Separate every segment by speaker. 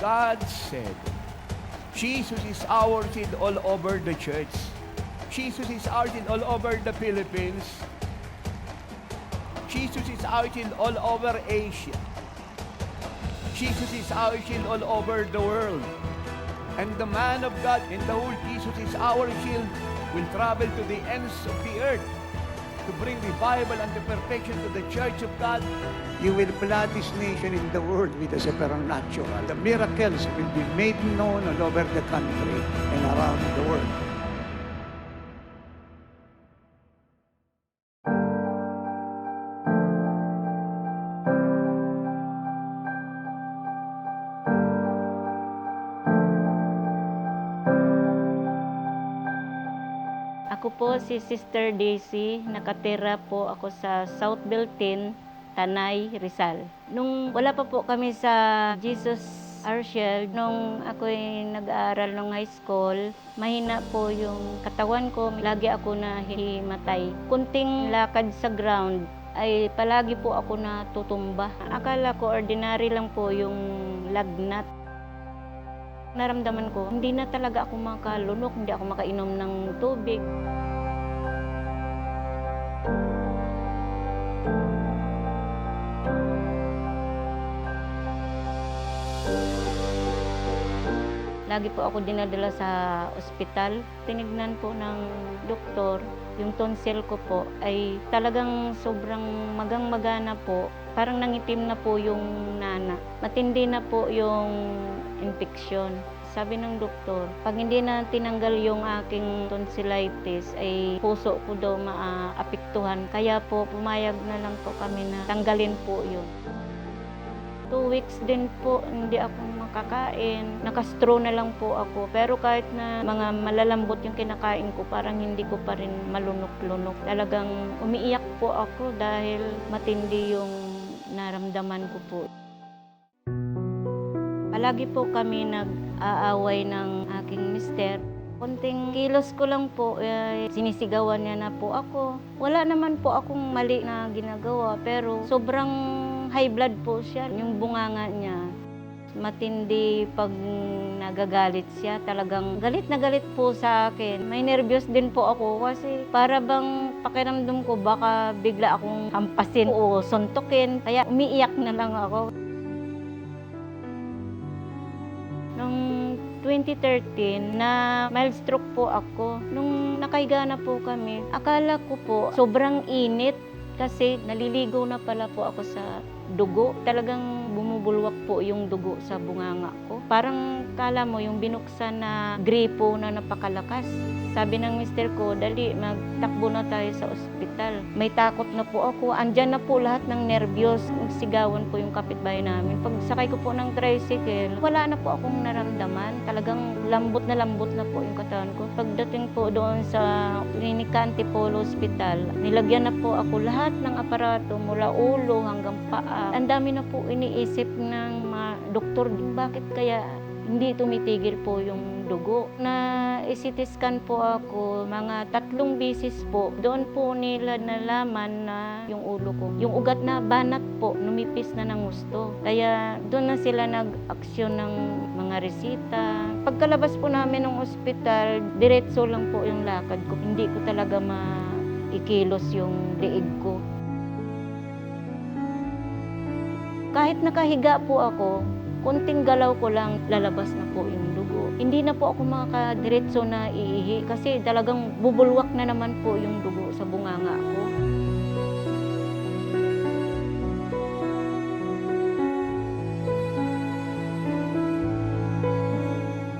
Speaker 1: God said, Jesus is our sin all over the church. Jesus is our sin all over the Philippines. Jesus is our sin all over Asia. Jesus is our sin all over the world. And the man of God and the whole Jesus is our shield will travel to the ends of the earth to bring revival and the perfection to the church of God.
Speaker 2: You will flood this nation in the world with the supernatural. The miracles will be made known all over the country and around the world.
Speaker 3: Ako po si Sister Daisy, nakatira po ako sa South Beltin, Tanay, Rizal. Nung wala pa po kami sa Jesus Arshel, nung ako'y nag-aaral ng high school, mahina po yung katawan ko, lagi ako nahihimatay. Kunting lakad sa ground ay palagi po ako natutumba. Akala ko ordinary lang po yung lagnat. Naramdaman ko, hindi na talaga ako makalunok, hindi ako makainom ng tubig. Lagi po ako dinadala sa ospital. Tinignan po ng doktor, yung tonsil ko po ay talagang sobrang magang-magana po. Parang nangitim na po yung nana. Matindi na po yung infeksyon. Sabi ng doktor, pag hindi na tinanggal yung aking tonsillitis, ay puso ko daw maapektuhan. Kaya po, pumayag na lang po kami na tanggalin po yun. 2 weeks din po, hindi ako makakain. Nakastraw na lang po ako. Pero kahit na mga malalambot yung kinakain ko, parang hindi ko pa rin malunok-lunok. Talagang umiiyak po ako dahil matindi yung naramdaman ko po. Palagi po kami nag-aaway ng aking mister. Konting kilos ko lang po, sinisigawan niya na po ako. Wala naman po akong mali na ginagawa, pero sobrang high blood po siya. Yung bunganga niya, matindi pag nagagalit siya. Talagang galit na galit po sa akin. May nervyos din po ako kasi para bang pakiramdam ko baka bigla akong hampasin o suntukin. Kaya umiiyak na lang ako. Noong 2013, na mild stroke po ako. Nung nakahiga na po kami, akala ko po sobrang init kasi naliligo na pala po ako sa dugo. Talagang bumubulwak po yung dugo sa bunganga ko. Parang kala mo yung binuksan na gripo na napakalakas. Sabi ng mister ko, dali, magtakbo na tayo sa ospital. May takot na po ako. Andyan na po lahat ng nervyos. Sigawan po yung kapitbahay namin. Pag sakay ko po ng tricycle, wala na po akong naramdaman. Talagang lambot na po yung katawan ko. Pagdating po doon sa Klinika Antipolo Hospital, nilagyan na po ako lahat ng aparato mula ulo hanggang paa. Ang dami na po iniisip ng mga doktor, bakit kaya hindi tumitigil po yung dugo. Na CT scan po ako mga 3 beses po. Doon po nila nalaman na yung ulo ko. Yung ugat na banat po, numipis na ng gusto. Kaya doon na sila nag-aksyon ng mga resita. Pagkalabas po namin ng ospital, diretso lang po yung lakad ko. Hindi ko talaga maikilos yung liig ko. Kahit nakahiga po ako, konting galaw ko lang, lalabas na po yung dugo. Hindi na po ako makadiretso na iihi kasi talagang bubulwak na naman po yung dugo sa bunganga ko.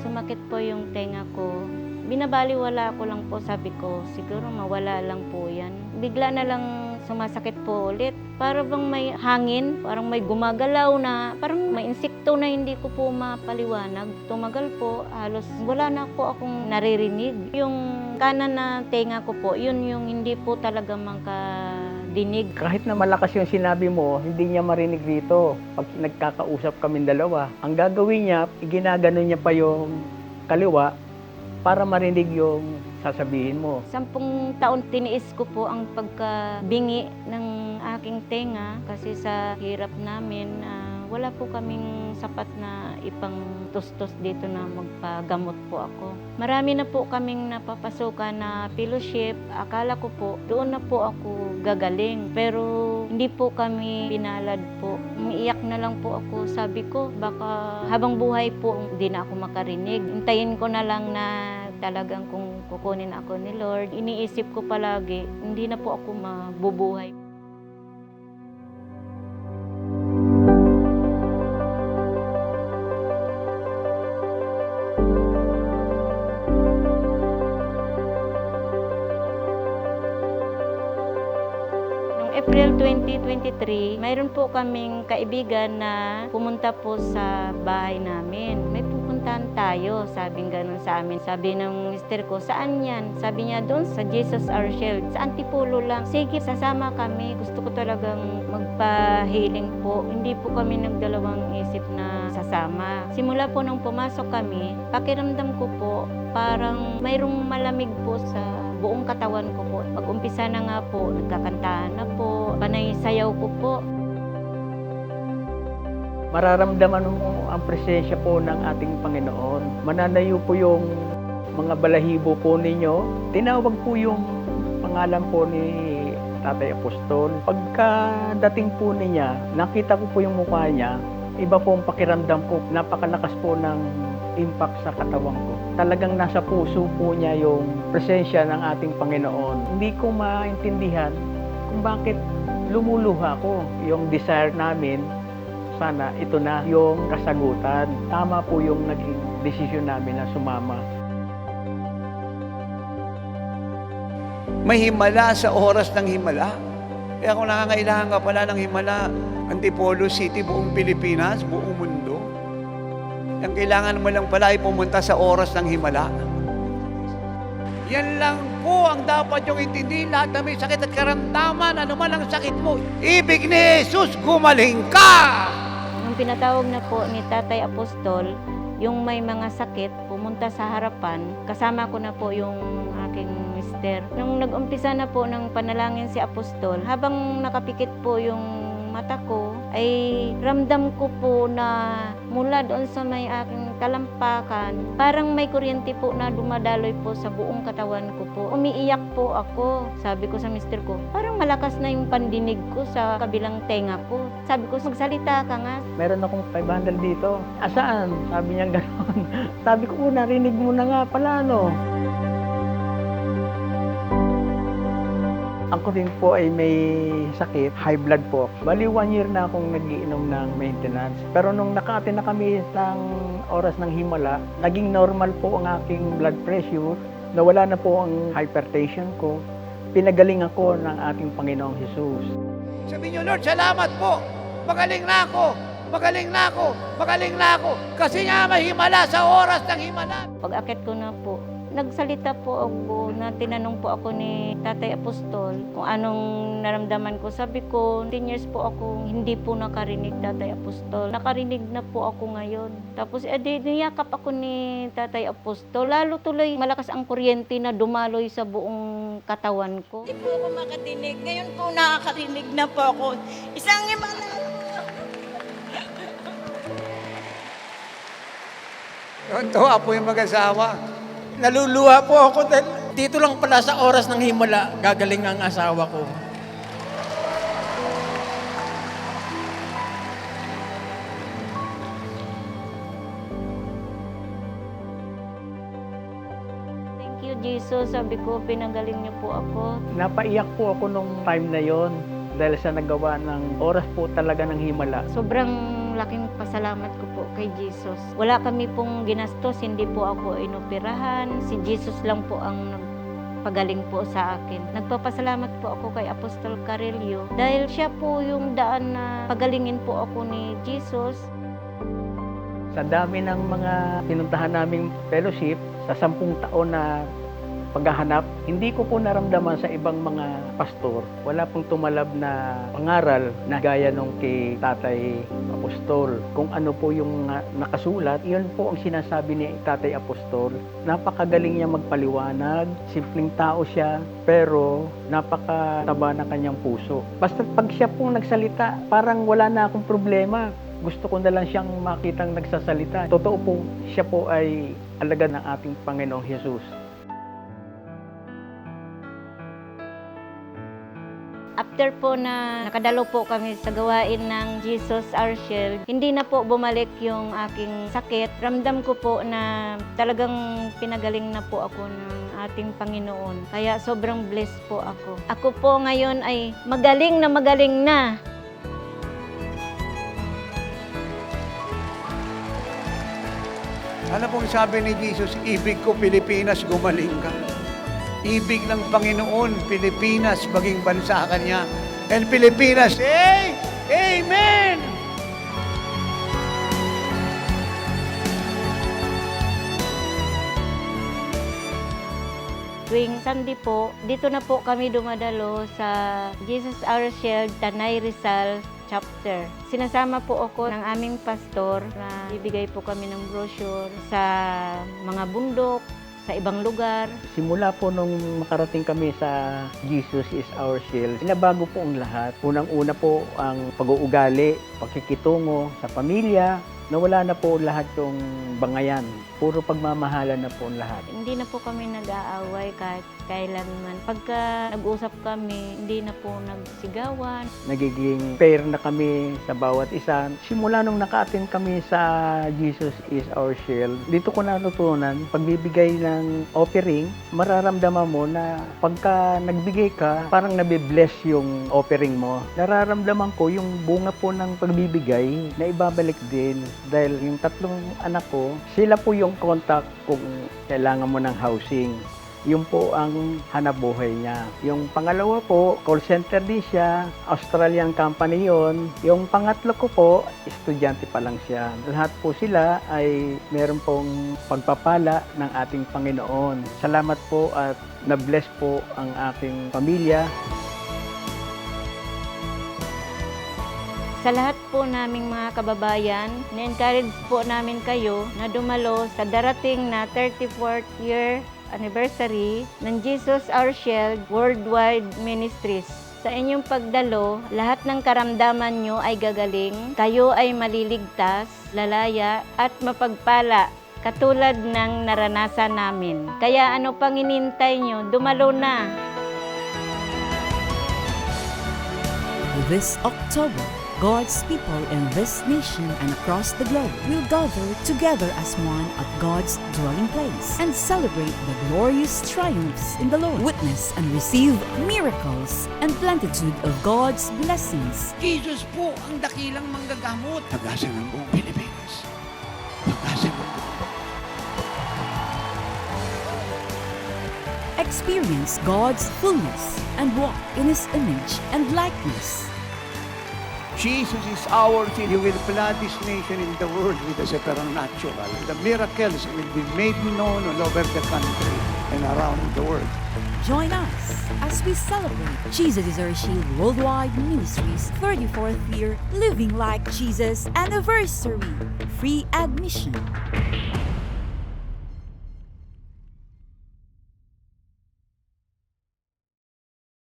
Speaker 3: Sumakit po yung tenga ko. Binabaliwala ko lang po, sabi ko, siguro mawala lang po yan. Bigla na lang sumasakit po ulit. Para bang may hangin, parang may gumagalaw na, parang may insekto na hindi ko po mapaliwanag. Tumagal po, halos wala na po akong naririnig. Yung kanan na tenga ko po, yun yung hindi po talaga makadinig.
Speaker 4: Kahit na malakas yung sinabi mo, hindi niya marinig dito. Pag nagkakausap kaming dalawa, ang gagawin niya, ginagano niya pa yung kaliwa para marinig yung sasabihin mo.
Speaker 3: 10 taon tiniis ko po ang pagkabingi ng aking tenga kasi sa hirap namin, wala po kaming sapat na ipang tustos dito na magpagamot po ako. Marami na po kaming napapasukan na fellowship. Akala ko po, doon na po ako gagaling. Pero hindi po kami pinalad po. Umiiyak na lang po ako. Sabi ko, baka habang buhay po, hindi na ako makarinig. Hintayin ko na lang na talagang kung kukunin ako ni Lord. Iniisip ko palagi, hindi na po ako mabubuhay. April 2023, mayroon po kaming kaibigan na pumunta po sa bahay namin. May pupuntahan tayo, sabing ganun sa amin. Sabi ng mister ko, saan yan? Sabi niya, doon sa Jesus Our Shield, sa Antipolo lang. Sige, sasama kami. Gusto ko talagang magpa-healing po. Hindi po kami nagdalawang isip na sasama. Simula po nung pumasok kami, pakiramdam ko po, parang mayroong malamig po sa buong katawan ko po. Pag-umpisa na nga po, nagkakantahan na po, panay sayaw ko po.
Speaker 4: Mararamdaman mo ang presensya po ng ating Panginoon. Mananayo po yung mga balahibo po ninyo. Tinawag po yung pangalan po ni Tatay Apostol. Pagkadating po niya, nakita ko po yung mukha niya, iba po ang pakiramdam ko. Napakalakas po ng impact sa katawan ko. Talagang nasa puso po niya yung presensya ng ating Panginoon. Hindi ko maintindihan kung bakit lumuluha ko. Yung desire namin, sana ito na yung kasagutan. Tama po yung naging desisyon namin na sumama.
Speaker 2: May himala sa oras ng himala. Kaya kung nangangailangan ka pala ng himala, Antipolo City, buong Pilipinas, buong mundo, ang kailangan mo lang pala ay pumunta sa oras ng himala. Yan lang po ang dapat yung intindi. Lahat na may sakit at karamdaman, ano man ang sakit mo, ibig ni Jesus, gumaling ka!
Speaker 3: Nung pinatawag na po ni Tatay Apostol, yung may mga sakit, pumunta sa harapan, kasama ko na po yung aking mister. Nung nag-umpisa na po ng panalangin si Apostol, habang nakapikit po yung mata ko, ay ramdam ko po na mula doon sa may aking talampakan, parang may kuryente po na dumadaloy po sa buong katawan ko po. Umiiyak po ako. Sabi ko sa mister ko, parang malakas na yung pandinig ko sa kabilang tenga ko. Sabi ko, magsalita ka nga.
Speaker 4: Meron akong 500 dito. Asaan? Sabi niya gano'n. Sabi ko, narinig mo na nga pala, no? Ako din po ay may sakit, high blood po. Bali 1 year na akong nagiinom ng maintenance. Pero nung naka-attend na kami ng oras ng himala, naging normal po ang aking blood pressure. Nawala na po ang hypertension ko. Pinagaling ako ng ating Panginoong Jesus.
Speaker 2: Sabi niyo, Lord, salamat po. Magaling na ako. Magaling na ako. Magaling na ako. Kasi nga may himala sa oras ng himala.
Speaker 3: Pag-akit ko na po, nagsalita po ako na tinanong po ako ni Tatay Apostol kung anong naramdaman ko. Sabi ko, 10 years po ako hindi po nakarinig, Tatay Apostol. Nakarinig na po ako ngayon. Tapos niyakap ako ni Tatay Apostol. Lalo tuloy malakas ang kuryente na dumaloy sa buong katawan ko.
Speaker 5: Hindi po ako makatinig. Ngayon po nakakarinig na po ako. Isang himala.
Speaker 2: Tuwa po yung mag-asawa.
Speaker 6: Naluluha po ako dahil dito lang pala sa oras ng himala, gagaling ang asawa ko.
Speaker 3: Thank you, Jesus. Sabi ko, pinagaling niyo po ako.
Speaker 4: Napaiyak po ako nung time na yon dahil sa nagawa ng oras po talaga ng himala.
Speaker 3: Sobrang laking pasalamat ko po kay Jesus. Wala kami pong ginastos, hindi po ako inoperahan. Si Jesus lang po ang nagpagaling po sa akin. Nagpapasalamat po ako kay Apostol Carillo dahil siya po yung daan na pagalingin po ako ni Jesus.
Speaker 4: Sa dami ng mga pinuntahan naming fellowship, sa 10 taon na paghahanap, hindi ko po naramdaman sa ibang mga pastor. Wala pong tumalab na pangaral na gaya nung kay Tatay Apostol. Kung ano po yung nakasulat, yun po ang sinasabi ni Tatay Apostol. Napakagaling niya magpaliwanag, simpleng tao siya, pero napakataba ng kanyang puso. Basta pag siya pong nagsalita, parang wala na akong problema. Gusto ko na lang siyang makitang nagsasalita. Totoo po, siya po ay alagad ng ating Panginoong Hesus.
Speaker 3: After po na nakadalo po kami sa gawain ng Jesus Our Shield, hindi na po bumalik yung aking sakit. Ramdam ko po na talagang pinagaling na po ako ng ating Panginoon. Kaya sobrang blessed po ako. Ako po ngayon ay magaling na.
Speaker 2: Ano pong sabi ni Jesus, ibig ko Pilipinas, gumaling ka. Ibig ng Panginoon, Pilipinas, maging bansa ka niya. And Pilipinas, say, Amen!
Speaker 3: Tuwing Sunday po, dito na po kami dumadalo sa Jesus Our Shield, Tanay Rizal chapter. Sinasama po ako ng aming pastor na bibigay po kami ng brochure sa mga bundok, sa ibang lugar.
Speaker 4: Simula po nung makarating kami sa Jesus is Our Shield, inabago po ang lahat. Unang-una po ang pag-uugali, pagkikitungo sa pamilya, nawala na po lahat yung bangayan. Puro pagmamahalan na po ang lahat.
Speaker 3: Hindi na po kami nag-aaway kahit kailanman. Pagka nag-usap kami, hindi na po nagsigawan.
Speaker 4: Nagiging fair na kami sa bawat isa. Simula nung naka-attend kami sa Jesus is Our Shield, dito ko natutunan, pagbibigay ng offering, mararamdaman mo na pagka nagbigay ka, parang nabibless yung offering mo. Nararamdaman ko yung bunga po ng pagbibigay na ibabalik din dahil yung tatlong anak ko, sila po yung contact kung kailangan mo ng housing. Yun po ang hanabuhay niya. Yung pangalawa po, call center din siya, Australian company yon. Yung pangatlo ko po, estudyante pa lang siya. Lahat po sila ay meron pong pagpapala ng ating Panginoon. Salamat po at na-bless po ang aking pamilya.
Speaker 3: Sa lahat po naming mga kababayan, na-encourage po namin kayo na dumalo sa darating na 34th year anniversary ng Jesus Our Shield Worldwide Ministries. Sa inyong pagdalo, lahat ng karamdaman nyo ay gagaling, kayo ay maliligtas, lalaya at mapagpala katulad ng naranasan namin. Kaya ano pang hinintay nyo, dumalo na!
Speaker 7: This October, God's people in this nation and across the globe will gather together as one at God's dwelling place and celebrate the glorious triumphs in the Lord. Witness and receive miracles and plenitude of God's blessings.
Speaker 2: Jesus po ang dakilang manggagamot. Pag-asa ng buong Pilipinas. Pag-asa ng buong
Speaker 7: Experience God's fullness and walk in His image and likeness.
Speaker 2: Jesus is our King. You will flood this nation in the world with the supernatural. The miracles will be made known all over the country and around the world.
Speaker 7: Join us as we celebrate Jesus is Our Shield Worldwide Ministries 34th year Living Like Jesus anniversary. Free admission.